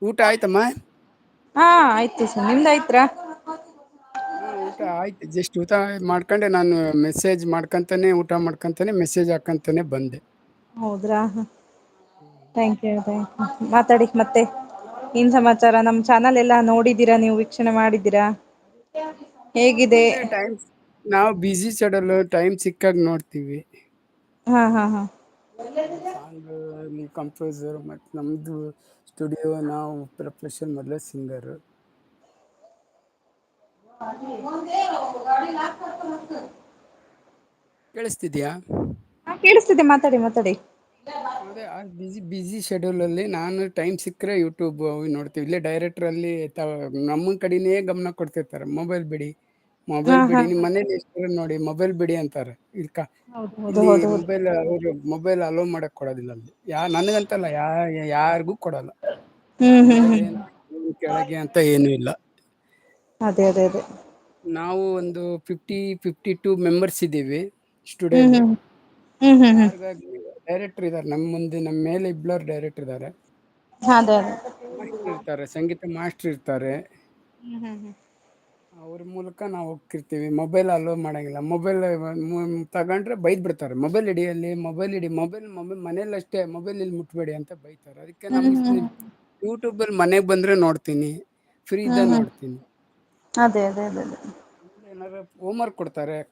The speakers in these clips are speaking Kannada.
ಊಟ ಆಯ್ತಮ್ಮ? ಹಾ ಆಯ್ತು ಸರ್ ನಿಮ್ದ ಆಯ್ತ್ರಾ? ಹಾ ಊಟ ಆಯ್ತು ಜಸ್ಟ್ ಊಟ ಮಾಡ್ಕೊಂಡೆ ನಾನು ಮೆಸೇಜ್ ಮಾಡ್ಕೊಂತಾನೆ ಊಟ ಮಾಡ್ಕೊಂತಾನೆ ಮೆಸೇಜ್ ಹಾಕಂತಾನೆ ಬಂದೆ. ಹೌದ್ರಾ ಥ್ಯಾಂಕ್ ಯು ಮಾತಾಡಿ ಮತ್ತೆ. ಏನ್ ಸಮಾಚಾರ ನಮ್ ಚಾನಲ್ ಎಲ್ಲಾ ನೋಡಿದೀರಾ ನೀವು ವೀಕ್ಷಣೆ ಮಾಡಿದೀರಾ? ಹೇಗಿದೆ ಅದೇ ಟೈಮ್ ನಾವು ಬಿಸಿ ಸೆಡ್ಯೂಲ್ ಟೈಮ್ ಸಿಕ್ಕಾಗ ನೋಡ್ತೀವಿ. ಹಾ ಹಾ ಹಾ ಸಾಂಗ್ ಕಂಪೋಸರ್ ಮತ್ತು ನಮ್ಮದು ಸ್ಟುಡಿಯೋ ನಾವು ಪ್ರೊಫೆಷನ್ ಮೊದಲೇ ಸಿಂಗರು. ಕೇಳಿಸ್ತಿದ್ಯಾ? ಹಾ ಕೇಳಿಸ್ತಿದ್ದೆ ಮಾತಾಡಿ ಮಾತಾಡಿ. ಅದೇ ಬಿಸಿ ಶೆಡ್ಯೂಲ್ ಅಲ್ಲಿ ನಾನು ಟೈಮ್ ಸಿಕ್ಕ್ರೆ ಯೂಟ್ಯೂಬ್ ನೋಡ್ತೀವಿ ಇಲ್ಲೇ ಡೈರೆಕ್ಟರ್ ಅಲ್ಲಿ ನಮ್ಮ ಕಡೆನೇ ಗಮನ ಕೊಡ್ತಿರ್ತಾರೆ ಮೊಬೈಲ್ ಬಿಡಿ ಹಾ ಮೊಬೈಲ್ ಹಾ ಬಿಡಿ ನಿಮ್ಮ ಮನೇಲಿ ಎಷ್ಟು ನೋಡಿ ಮೊಬೈಲ್ ಬಿಡಿ ಅಂತಾರೆ. ಹೌದು ಹೌದು ಇಲ್ಲಿ ಹೌದು ಹೌದು ಮೊಬೈಲ್ ಅಲೋ ಮಾಡಕ್ ಕೊಡೋದಿಲ್ಲ ಅಲ್ಲಿ ನನಗಂತಲ್ಲ ಯಾರಿಗೂ ಕೊಡಲ್ಲ. ಹ್ಮ್ ಮೇಲೆ ಕೆಳಗೆ ಅಂತ ಏನು ಇಲ್ಲ. ಅದೇ ಅದೇ ಅದೇ ನಾವು ಒಂದು 52 ಮೆಂಬರ್ಸ್ ಇದ್ದೀವಿ ಹ್ಮ್ ಸ್ಟುಡಿಯೋಲಿ. ಹ್ಮ್ ಹ್ಮ್ ಹ್ಮ್ ಯಾರಿಗಾಗಿ ಡೈರೆಕ್ಟರ್ ಇದ್ದಾರೆ ನಮ್ಮ ಮುಂದೆ ನಮ್ಮ ಮೇಲೆ ಇಬ್ಬರು ಡೈರೆಕ್ಟರ್ ಇದ್ದಾರೆ. ಅದೇ ಅದೇ ಮಾಸ್ಟರ್ ಇರ್ತಾರೆ ಸಂಗೀತ ಮಾಸ್ಟರ್ ಇರ್ತಾರೆ. ಹ್ಮ್ ಅವ್ರ ಮೂಲಕ ನಾವು ಹೋಗ್ತಿರ್ತೀವಿ ಮೊಬೈಲ್ ಅಲೋ ಮಾಡಂಗಿಲ್ಲ ಮೊಬೈಲ್ ತಗೊಂಡ್ರೆ ಬೈದ್ ಬಿಡ್ತಾರೆ. ಮೊಬೈಲ್ ಹಿಡಿಯಲ್ಲಿ ಮೊಬೈಲ್ ಮನೇಲಿ ಅಷ್ಟೇ ಮೊಬೈಲ್ ಇಲ್ಲಿ ಮುಟ್ಬೇಡಿ ಅಂತ ಬೈತಾರೆ. ಅದಕ್ಕೆ ಹ್ಮ್ ಹ್ಮ್ ಯೂಟ್ಯೂಬ್ ಅಲ್ಲಿ ಮನೆಗ್ ಬಂದ್ರೆ ನೋಡ್ತೀನಿ ಫ್ರೀ ಇದ್ದಾಗ ಹ್ಮ್ ನೋಡ್ತೀನಿ. ಅದೇ ಅದೇ ಅದೇ ಅದೇ ಏನಾದ್ರು ಹೋಮ್ ವರ್ಕ್ ಕೊಡ್ತಾರೆ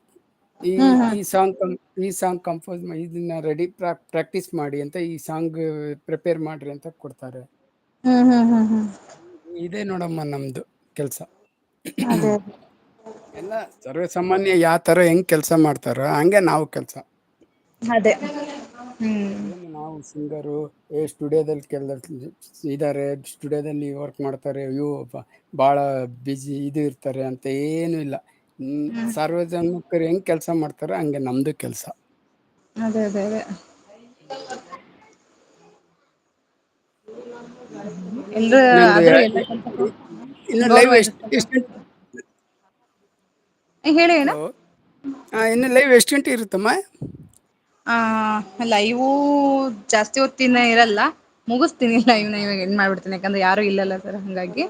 ಈ ಹ್ಮ್ ಈ ಸಾಂಗ್ ಈ ಸಾಂಗ್ ಕಂಪೋಸ್ ಇದನ್ನ ರೆಡಿ ಪ್ರಾಕ್ಟೀಸ್ ಮಾಡಿ ಅಂತ ಈ ಸಾಂಗ್ ಪ್ರಿಪೇರ್ ಮಾಡ್ರಿ ಅಂತ ಕೊಡ್ತಾರೆ. ಹ್ಮ್ ಇದೇ ನೋಡಮ್ಮ ನಮ್ದು ಕೆಲ್ಸ. ಅದೇ ಎಲ್ಲ ಸರ್ವೇ ಸಾಮಾನ್ಯ ಯಾವ ತರ ಹೆಂಗ್ ಕೆಲ್ಸ ಮಾಡ್ತಾರ ಹಂಗೆ ನಾವು ಕೆಲ್ಸ. ಅದೇ ಹ್ಮ್ ಏನು ನಾವು ಸಿಂಗರು ಸ್ಟುಡಿಯೋದಲ್ಲಿ ಇದ್ದಾರೆ ಸ್ಟುಡಿಯೋದಲ್ಲಿ ವರ್ಕ್ ಮಾಡ್ತಾರೆ ಭಾಳ ಬ್ಯುಸಿ ಇದು ಇರ್ತಾರೆ ಅಂತ ಏನು ಇಲ್ಲ. ಸಾರ್ವಜನಿಕರು ಹೆಂಗ್ ಕೆಲ್ಸ ಮಾಡ್ತಾರ ಹಂಗೆ ನಮ್ದು ಕೆಲ್ಸ. ಅದೇ ಅದೇ ಅದೇ ಎಲ್ರೂ ಇನ್ನೊಂದು ಆದ್ರೂ ಎಲ್ಲ ಕೆಲ್ಸಕ್ಕೂ ಇನ್ನು ಲೈವ್ ಗೌರವ ಎಷ್ಟು ಇರುತ್ತಲ್ಲ. ಎಷ್ಟು ಹೇಳಿ ಅಣ್ಣ. ಹಲೋ ಇನ್ನು ಲೈವ್ ಎಷ್ಟು ಗಂಟೆ ಇರುತ್ತಮ್ಮ? ಲೈವು ಜಾಸ್ತಿ ಹೊತ್ತಿನ ಇರಲ್ಲ. ಮುಗಿಸ್ತೀನಿ ಲೈವ್ನ ಇವಾಗ ಎಂಡ್ ಮಾಡ್ಬಿಡ್ತೀನಿ ಯಾಕಂದ್ರೆ ಯಾರು ಇಲ್ಲಲ್ಲ ಸರ್ ಹಂಗಾಗಿ.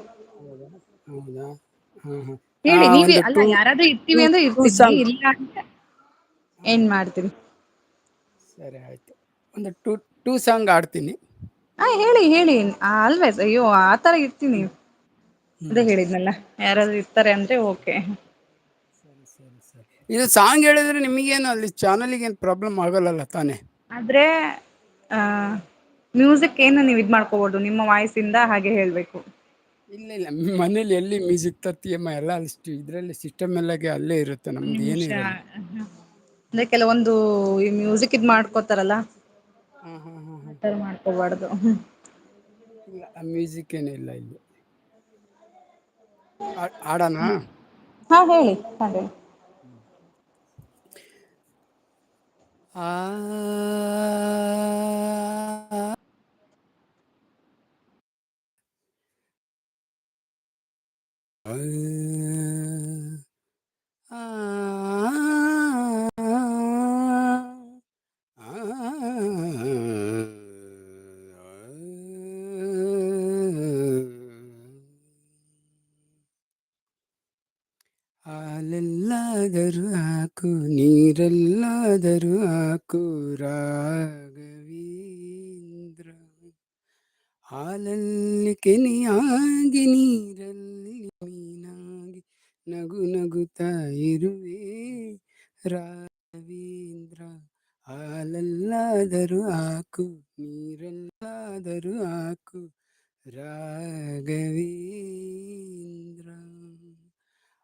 ಹೌದಾ ಹಾ ಹಾ ಹೇಳಿ ನೀವ ಒಂದು ಅಲ್ಲ ಯಾರಾದ್ರೂ ಇರ್ತೀವಿ ಅಂದ್ರೆ ಟೂ ಇರ್ತೀನಿ ಸಾಂಗ್ ಇಲ್ಲ ಅಂದ್ರೆ ಎಂಡ್ ಮಾಡ್ತೀನಿ. ಸರಿ ಆಯ್ತು ಒಂದು ಟೂ ಸಾಂಗ್ ಆಡ್ತೀನಿ. ಹೇಳಿ ಹೇಳಿ ಆಲ್ವೇಸ್ ಅಯ್ಯೋ ಆತರ ಇರ್ತೀನಿ ಹ್ಮ್ ಅದೇ ಹ್ಮ್ ಹೇಳಿದ್ನಲ್ಲ. ಯಾರಾದ್ರು ಇರ್ತಾರೆ ಅಂದ್ರೆ ಓಕೆ. ಸರಿ ಸರಿ ಸರಿ ಇದು ಸಾಂಗ್ ಹೇಳಿದ್ರೆ ನಿಮಗೇನು ಅಲ್ಲಿ ಚಾನಲ್ಗ ಏನು ಪ್ರಾಬ್ಲಮ್ ಆಗಲ್ಲಲ್ಲ ತಾನೇ? ಆದ್ರೆ ಮ್ಯೂಸಿಕ್ ಏನು ನೀವು ಇದ್ ಮಾಡ್ಕೋಬೋದು ನಿಮ್ಮ ವಾಯ್ಸ ಇಂದ ಹಾಗೆ ಹೇಳ್ಬೇಕು. ಇಲ್ಲ ಇಲ್ಲ ಮನೇಲಿ ಎಲ್ಲಿ ಮ್ಯೂಸಿಕ್ ತರ್ತೀಯಮ್ಮ ಎಲ್ಲ ಅಷ್ಟು ಇದ್ರಲ್ಲಿ ಸಿಸ್ಟಮ್ ಎಲ್ಲಾಗೆ ಅಲ್ಲೇ ಇರುತ್ತೆ. ಒಂದ್ ನಮ್ದು ಏನು ನಿಮಿಷ ಇರಲ್ಲ. ಅಂದ್ರೆ ಕೆಲವೊಂದು ಈ ಮ್ಯೂಸಿಕ್ ಇದ್ ಮಾಡ್ಕೋತಾರಲ್ಲ. ಹ್ಮ್ ಹ್ಮ್ ಹ್ಮ್ ಹ್ಮ್ ಆತರ ಮಾಡ್ಕೋಬಾರ್ದು. ಇಲ್ಲ ಮ್ಯೂಸಿಕ್ ಏನು ಇಲ್ಲ ಇಲ್ಲಿ. ಹಾಡನ? ಹಾ ಹೇಳಿ ಹಾಗೆ. ಆ ಹಾಲೆಲ್ಲಾದರೂ ಹಾಕು ನೀರೆಲ್ಲಾದರೂ ಹಾಕು ರಾಘವೇಂದ್ರ ಹಾಲಲ್ಲಿ ಕೆನೆಯಾಗಿ ನೀರಲ್ಲಿ ಮೀನಾಗಿ ನಗು ನಗುತ್ತಾ ಇರುವೆ ರಾಘವೇಂದ್ರ ಹಾಲಲ್ಲಾದರೂ ಹಾಕು ನೀರೆಲ್ಲಾದರೂ ಹಾಕು ರಾಘವೇಂದ್ರ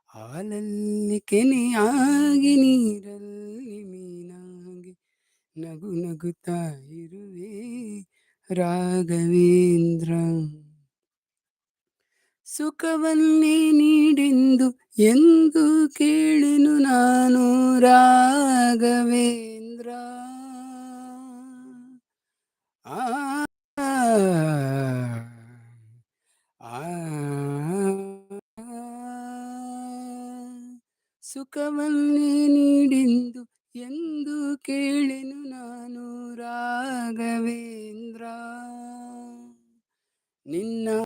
ಹಾಲಲ್ಲಿ ಕೆನೆಯಾಗಿ ನೀರಲ್ಲಿ ಮೀನಾಗಿ ನಗು ನಗುತ್ತಾ ಇರುವೆ ರಾಘವೇಂದ್ರ ಸುಖವನ್ನೇ ನೀಡೆಂದು ಎಂದು ಕೇಳೆನು ನಾನು ರಾಘವೇಂದ್ರ ಆ ಆ ಸುಖವನ್ನೇ ನೀಡೆಂದು ಎಂದು ಕೇಳೆನು ನಾನು ರಾಘವೇಂದ್ರ ನಿನ್ನ